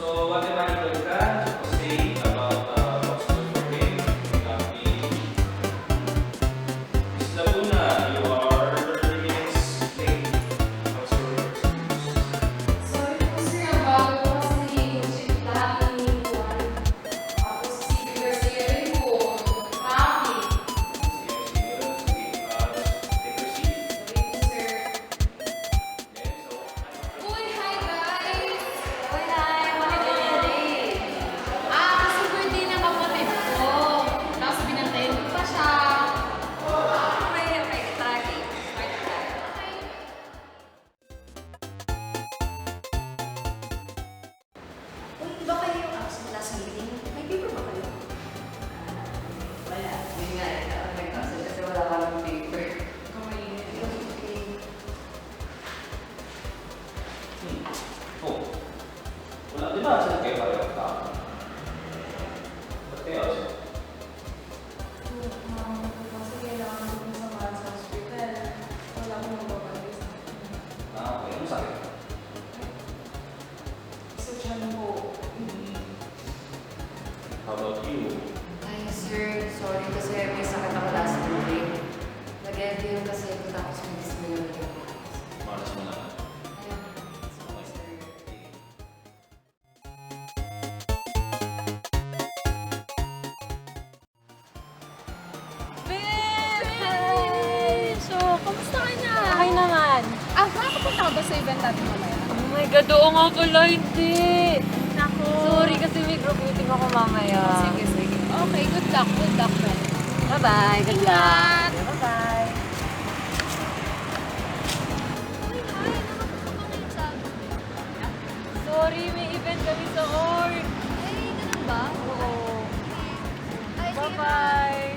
So, what am I going to say about what's good for him? Miss Laguna, you are 30 minutes late. What's your excuse? Sorry po sir, bago po kasi check lahat ng iniwan. Tapos si Garcia rin po, traffic. Sige, take your seat. Sorry po sir. Then, so, Uy, hi guys! Uy, hi! Bakit nangyari? Kasi birthday ng kapatid ko. Tapos binantayan ko pa siya. Okay, tagi. Uy, iba kayo yung absent last meeting? May paper ba kayo? Wala. Yun nga, nag-absent kasi wala ka ng paper. Okay. Okay. oh. Wala, di ba saan kayo pareho tao? Ba't kayo absent? Kasi kailangan ko samahan sa hospital. Wala akong magbabalis. Okay. Anong sakit? Sa tiyan ko. How about you? Ay, sir. Sorry kasi may sakit ako last meeting. Nag-LDM kasi ako tapos may disability. Malas mo na. Ayun. Sorry, sir. Babe! So, kamusta ka na? Okay naman. Nakakapunta ka ba sa event natin mamaya? Oh my God, oo nga pala, hindi. Naku. Sorry kasi may group meeting ako mamaya. Sige, sige. Okay, good luck. Good luck, then. Bye-bye, good luck. Ingat. Bye-bye. Uy, hi. Nakapunta ka ngayon sa... Sorry, may event kami sa org. Ay, ganun ba? Oo. Ay, sige na. Bye-bye.